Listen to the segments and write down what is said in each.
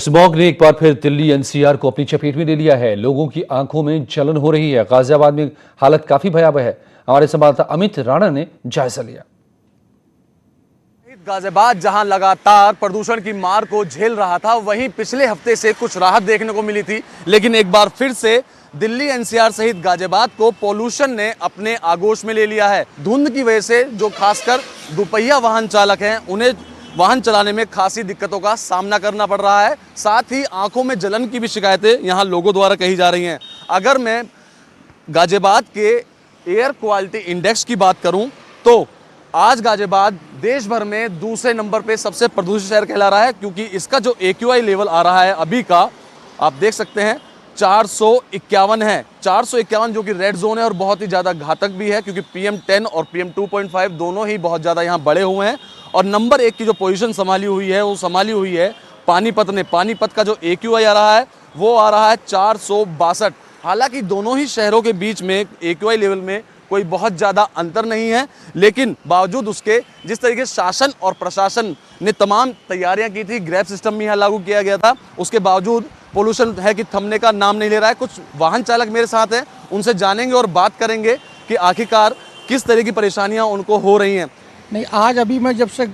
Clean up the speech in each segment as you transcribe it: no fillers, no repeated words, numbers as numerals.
Smog ने एक बार फिर दिल्ली एनसीआर को अपनी चपेट में ले लिया है। लोगों की आंखों में जलन हो रही है। गाजियाबाद में हालत काफी भयावह है। हमारे संवाददाता अमित राणा ने जायजा लिया। गाजियाबाद जहां लगातार प्रदूषण की मार को झेल रहा था, वहीं पिछले हफ्ते से कुछ राहत देखने को मिली थी, लेकिन एक बार फिर से दिल्ली एनसीआर सहित गाजियाबाद को पोल्यूशन ने अपने आगोश में ले लिया है। धुंध की वजह से जो खासकर दोपहिया वाहन चालक हैं, उन्हें वाहन चलाने में खासी दिक्कतों का सामना करना पड़ रहा है। साथ ही आंखों में जलन की भी शिकायतें यहां लोगों द्वारा कही जा रही हैं। अगर मैं गाजियाबाद के एयर क्वालिटी इंडेक्स की बात करूं तो आज गाजियाबाद देश भर में दूसरे नंबर पे सबसे प्रदूषित शहर कहला रहा है, क्योंकि इसका जो AQI लेवल आ रहा है अभी का, आप देख सकते हैं 451 है। 451 जो कि रेड जोन है और बहुत ही ज़्यादा घातक भी है, क्योंकि PM10 और PM2.5 दोनों ही बहुत ज़्यादा यहाँ बढ़े हुए हैं। और नंबर 1 की जो पोजीशन संभाली हुई है वो संभाली हुई है पानीपत ने। पानीपत का जो AQI आ रहा है वो आ रहा है 462। हालांकि दोनों ही शहरों के बीच में AQI लेवल में कोई बहुत ज़्यादा अंतर नहीं है, लेकिन बावजूद उसके जिस तरीके से शासन और प्रशासन ने तमाम तैयारियां की थी, ग्रैब सिस्टम भी यहाँ लागू किया गया था, उसके बावजूद पोल्यूशन है कि थमने का नाम नहीं ले रहा है। कुछ वाहन चालक मेरे साथ हैं, उनसे जानेंगे और बात करेंगे कि आखिरकार किस तरह की परेशानियां उनको हो रही हैं। नहीं, आज अभी मैं जब से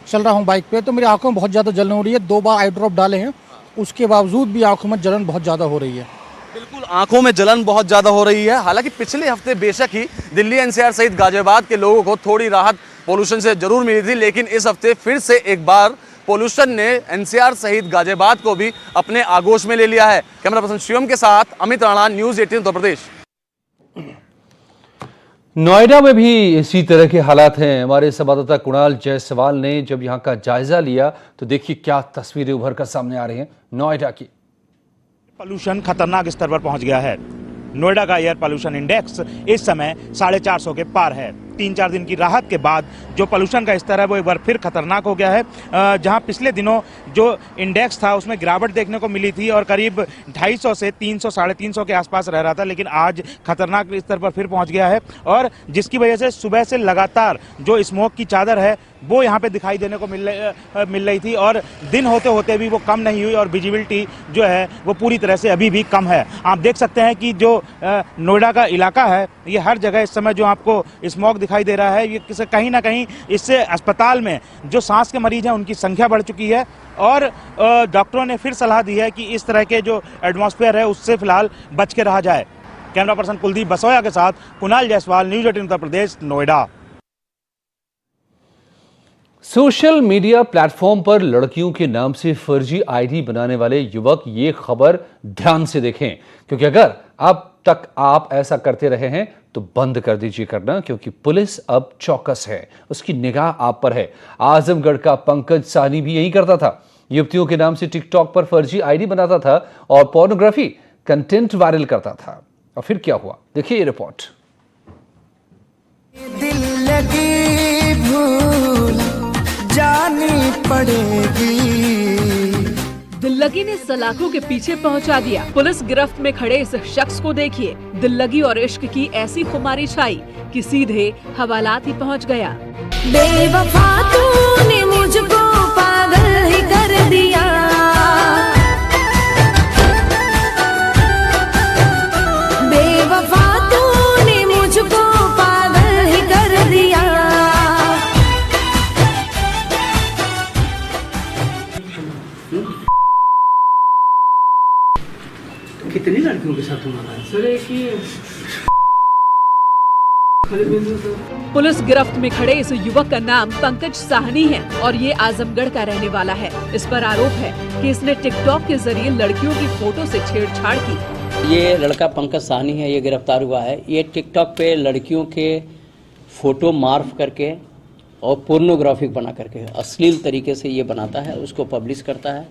चल रहा हूँ बाइक पे तो मेरी आंखों में बहुत ज़्यादा जलन हो रही है। 2 बार आई ड्रॉप डाले हैं, उसके बावजूद भी आंखों में जलन बहुत ज़्यादा हो रही है। बिल्कुल, आंखों में जलन बहुत ज़्यादा हो रही है। हालांकि पिछले हफ्ते बेशक ही दिल्ली एनसीआर सहित गाजियाबाद के लोगों को थोड़ी राहत पोल्यूशन से जरूर मिली थी, लेकिन इस हफ्ते फिर से एक बार पोल्यूशन ने एनसीआर सहित गाजियाबाद को भी अपने आगोश में ले लिया है। कैमरा पर्सन शिवम के साथ अमित राणा, न्यूज़ 18 उत्तर प्रदेश। नोएडा में भी इसी तरह के हालात हैं। हमारे संवाददाता कुणाल जायसवाल ने जब यहाँ का जायजा लिया तो देखिए क्या तस्वीरें उभर कर सामने आ रही हैं नोएडा की। पोल्यूशन खतरनाक स्तर पर पहुंच गया है। नोएडा का एयर पोल्यूशन इंडेक्स इस समय 450 के पार है। 3-4 दिन की राहत के बाद जो पोल्यूशन का स्तर है वो एक बार फिर खतरनाक हो गया है। जहां पिछले दिनों जो इंडेक्स था उसमें गिरावट देखने को मिली थी और करीब 250 से 300 साढ़े 300 के आसपास रह रहा था, लेकिन आज खतरनाक स्तर पर फिर पहुंच गया है। और जिसकी वजह से सुबह से लगातार जो स्मोक की चादर है वो यहाँ पे दिखाई देने को मिल रही थी और दिन होते होते भी वो कम नहीं हुई और विजिबिलिटी जो है वो पूरी तरह से अभी भी कम है। आप देख सकते हैं कि जो नोएडा का इलाका है, ये हर जगह इस समय जो आपको स्मोक दिखाई दे रहा है, ये कहीं ना कहीं इससे अस्पताल में जो सांस के मरीज हैं उनकी संख्या बढ़ चुकी है। और डॉक्टरों ने फिर सलाह दी है कि इस तरह के जो एटमॉस्फेयर है उससे फिलहाल बच के रहा जाए। कैमरा पर्सन कुलदीप बसोया के साथ Kunal Jaiswal, news 18 Uttar Pradesh, Noida. Social media platform पर लड़कियों के नाम से फर्जी आईडी बनाने वाले युवक, ये खबर ध्यान से देखें, क्योंकि अगर अब तक आप ऐसा करते रहे हैं तो बंद कर दीजिए करना, क्योंकि पुलिस अब चौकस है, उसकी निगाह आप पर है। आजमगढ़ का पंकज साहनी भी यही करता था। युवतियों के नाम से टिकटॉक पर फर्जी आईडी बनाता था और पोर्नोग्राफी कंटेंट वायरल करता था। और फिर क्या हुआ, देखिए ये रिपोर्ट। दिल लगी भूल जानी पड़ेगी। दिल्लगी ने सलाखों के पीछे पहुंचा दिया। पुलिस गिरफ्त में खड़े इस शख्स को देखिए। दिल्लगी और इश्क की ऐसी खुमारी छाई कि सीधे हवालात ही पहुंच गया। बेवफा तूने मुझको पागल ही कर दिया। बेवफा तूने मुझको पागल ही कर दिया। कितनी लड़कियों के साथ हुआ है सर? पुलिस गिरफ्त में खड़े इस युवक का नाम पंकज साहनी है और ये आजमगढ़ का रहने वाला है। इस पर आरोप है कि इसने टिकटॉक के जरिए लड़कियों की फोटो से छेड़छाड़ की। ये लड़का पंकज साहनी है, ये गिरफ्तार हुआ है। ये टिकटॉक पे लड़कियों के फोटो मार्फ करके और पोर्नोग्राफिक बना करके अश्लील तरीके से ये बनाता है, उसको पब्लिश करता है,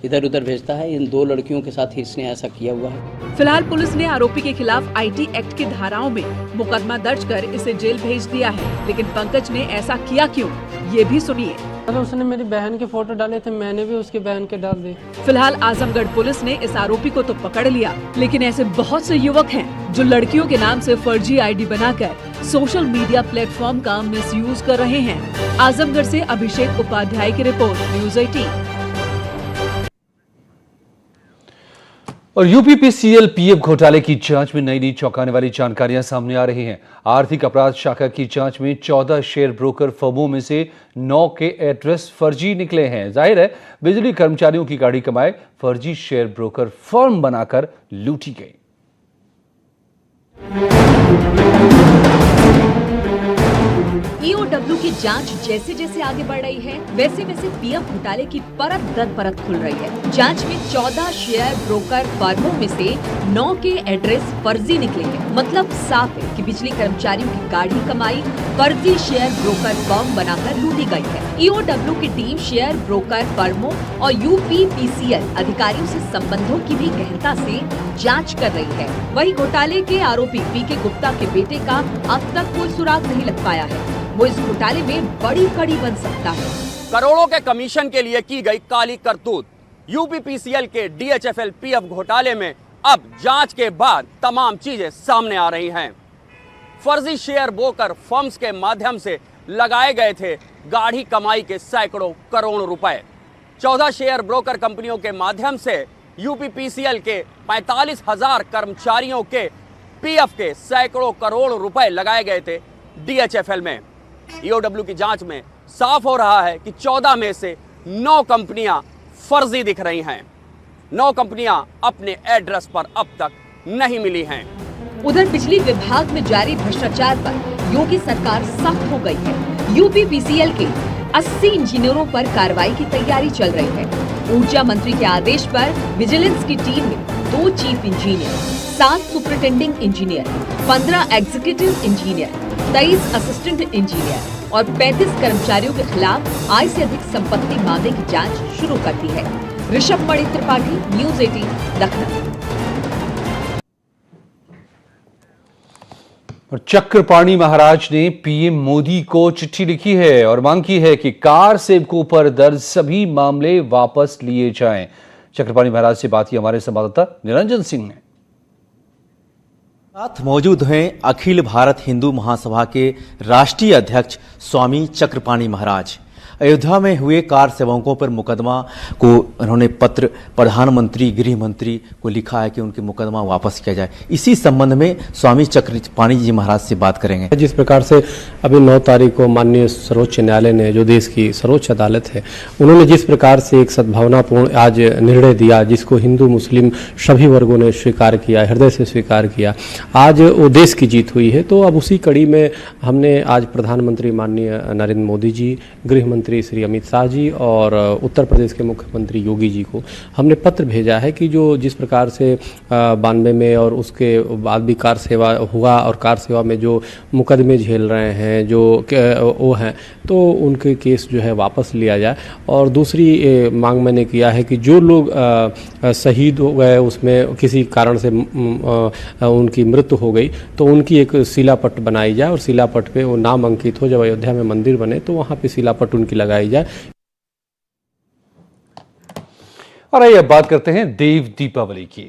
इधर उधर भेजता है। इन 2 लड़कियों के साथ ही इसने ऐसा किया हुआ है। फिलहाल पुलिस ने आरोपी के खिलाफ IT एक्ट की धाराओं में मुकदमा दर्ज कर इसे जेल भेज दिया है। लेकिन पंकज ने ऐसा किया क्यों, ये भी सुनिए। उसने मेरी बहन के फोटो डाले थे, मैंने भी उसकी बहन के डाल दिए। फिलहाल आजमगढ़ पुलिस ने इस आरोपी को तो पकड़ लिया, लेकिन ऐसे बहुत से युवक हैं जो लड़कियों के नाम से फर्जी आईडी बनाकर सोशल मीडिया प्लेटफॉर्म का मिसयूज कर रहे हैं। आजमगढ़ से अभिषेक उपाध्याय की रिपोर्ट, न्यूज़ 18। और यूपीपीसीएल पीएफ घोटाले की जांच में नई चौंकाने वाली जानकारियां सामने आ रही हैं। आर्थिक अपराध शाखा की जांच में 14 शेयर ब्रोकर फर्मों में से 9 के एड्रेस फर्जी निकले हैं। जाहिर है बिजली कर्मचारियों की गाढ़ी कमाई फर्जी शेयर ब्रोकर फर्म बनाकर लूटी गई। ईओडब्ल्यू की जांच जैसे जैसे आगे बढ़ रही है वैसे वैसे पीएफ घोटाले की परत दर परत खुल रही है। जांच में 14 शेयर ब्रोकर फर्मों में से 9 के एड्रेस फर्जी निकले हैं। मतलब साफ है कि बिजली कर्मचारियों की गाढ़ी कमाई फर्जी शेयर ब्रोकर फर्म बनाकर लूटी गई है। ईओडब्ल्यू की टीम शेयर ब्रोकर फर्मों और यूपीपीसीएल अधिकारियों से संबंधों की भी गहनता से जाँच कर रही है। वही घोटाले के आरोपी पीके गुप्ता के बेटे का अब तक कोई सुराग नहीं लग पाया है। वो इस घोटाले में बड़ी कड़ी बन सकता है। करोड़ों के कमीशन के लिए की गई काली करतूत। यूपीपीसीएल के डीएचएफएल पीएफ घोटाले में अब जांच के बाद तमाम चीजें सामने आ रही हैं। फर्जी शेयर ब्रोकर फर्म्स के माध्यम से लगाए गए थे गाढ़ी कमाई के सैकड़ों करोड़ रुपए। 14 शेयर ब्रोकर कंपनियों के माध्यम से यूपीपीसीएल के 45,000 कर्मचारियों के पीएफ के सैकड़ों करोड़ रुपए लगाए गए थे डीएचएफएल में। ईओडब्ल्यू की जांच में साफ हो रहा है कि 14 में से 9 कंपनियां फर्जी दिख रही हैं। 9 कंपनियां अपने एड्रेस पर अब तक नहीं मिली हैं। उधर बिजली विभाग में जारी भ्रष्टाचार पर योगी सरकार सख्त हो गई है। यूपीपीसीएल के 80 इंजीनियरों पर कार्रवाई की तैयारी चल रही है। ऊर्जा मंत्री के आदेश पर विजिलेंस की टीम में 2 chief engineer, 7 superintending engineer, 15 executive engineer, 23 assistant engineer और 35 कर्मचारियों के खिलाफ आय से अधिक संपत्ति मामले की जांच शुरू कर दी है। ऋषभ मणि त्रिपाठी, न्यूज 18 लखनऊ। और चक्रपाणी महाराज ने पीएम मोदी को चिट्ठी लिखी है और मांग की है कि कार सेवकों पर दर्ज सभी मामले वापस लिए जाएं। चक्रपाणी महाराज से बात की हमारे संवाददाता निरंजन सिंह ने। साथ मौजूद हैं अखिल भारत हिंदू महासभा के राष्ट्रीय अध्यक्ष स्वामी चक्रपाणी महाराज। अयोध्या में हुए कार सेवकों पर मुकदमा को उन्होंने पत्र प्रधानमंत्री गृह मंत्री को लिखा है कि उनके मुकदमा वापस किया जाए। इसी संबंध में स्वामी चक्रपाणी जी महाराज से बात करेंगे। जिस प्रकार से अभी 9 तारीख को माननीय सर्वोच्च न्यायालय ने, जो देश की सर्वोच्च अदालत है, उन्होंने जिस प्रकार से एक सद्भावनापूर्ण आज निर्णय दिया, जिसको हिंदू मुस्लिम सभी वर्गों ने स्वीकार किया, हृदय से स्वीकार किया, आज वो देश की जीत हुई है। तो अब उसी कड़ी में हमने आज प्रधानमंत्री माननीय नरेंद्र मोदी जी, गृह मंत्री श्री अमित शाह जी और उत्तर प्रदेश के मुख्यमंत्री योगी जी को हमने पत्र भेजा है कि जो जिस प्रकार से 92 में और उसके बाद भी कार सेवा हुआ और कार सेवा में जो मुकदमे झेल रहे हैं जो वो हैं, तो उनके केस जो है वापस लिया जाए। और दूसरी मांग मैंने किया है कि जो लोग शहीद हो गए, उसमें किसी कारण से उनकी मृत्यु हो गई, तो उनकी एक शिलापट बनाई जाए और शिलापट पे वो नाम अंकित हो। जब अयोध्या में मंदिर बने तो वहाँ पे शिलापट उनकी लगाई जाए। और आइए अब बात करते हैं देव दीपावली की।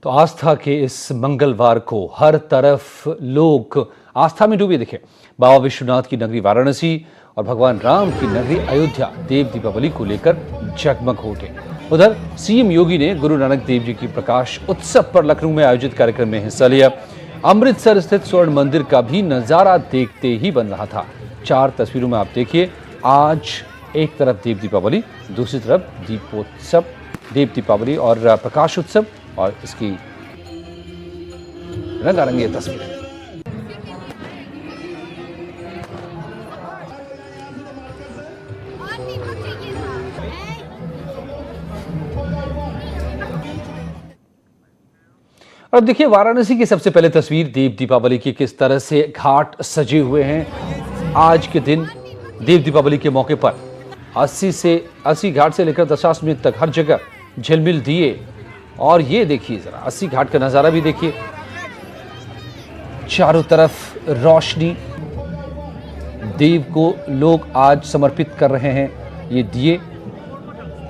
तो आस्था के इस मंगलवार को हर तरफ लोग आस्था में डूबे दिखे। बाबा विश्वनाथ की नगरी वाराणसी और भगवान राम की नगरी अयोध्या देव दीपावली को लेकर जगमग हो उठे। उधर सीएम योगी ने गुरु नानक देव जी की प्रकाश उत्सव पर लखनऊ में आयोजित कार्यक्रम में हिस्सा लिया। अमृतसर स्थित स्वर्ण मंदिर का भी नजारा देखते ही बन रहा था। 4 तस्वीरों में आप देखिए, आज एक तरफ देव दीपावली, दूसरी तरफ दीपोत्सव, देव दीपावली और प्रकाश उत्सव और इसकी रंगारंग ये तस्वीरें। और अब देखिए वाराणसी की सबसे पहले तस्वीर देव दीपावली की, किस तरह से घाट सजे हुए हैं। आज के दिन देव दीपावली के मौके पर 80 घाट से लेकर दशाश्वमेध तक हर जगह झिलमिल दिए। और ये देखिए जरा 80 घाट का नजारा भी देखिए, चारों तरफ रोशनी। देव को लोग आज समर्पित कर रहे हैं ये दिए।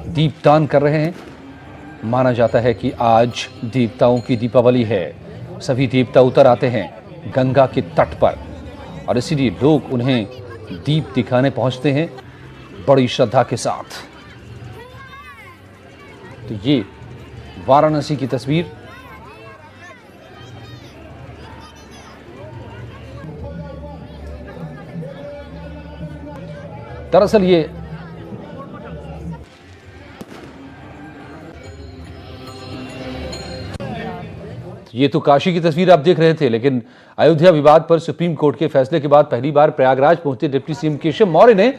दीपदान कर रहे हैं। माना जाता है कि आज देवताओं की दीपावली है। सभी देवता उतर आते हैं गंगा के तट पर और इसीलिए लोग उन्हें दीप दिखाने पहुंचते हैं बड़ी श्रद्धा के साथ। तो ये वाराणसी की तस्वीर। दरअसल ये तो काशी की तस्वीर आप देख रहे थे, लेकिन अयोध्या विवाद पर सुप्रीम कोर्ट के फैसले के बाद पहली बार प्रयागराज पहुंचे डिप्टी सीएम केशव मौर्य ने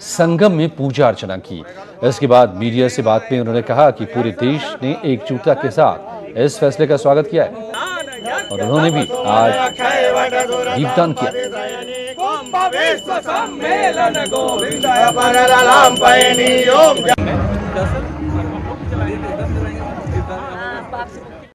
संगम में पूजा अर्चना की। इसके बाद मीडिया से बात में उन्होंने कहा कि पूरे देश ने एकजुटता के साथ इस फैसले का स्वागत किया है और उन्होंने भी आज दीपदान किया।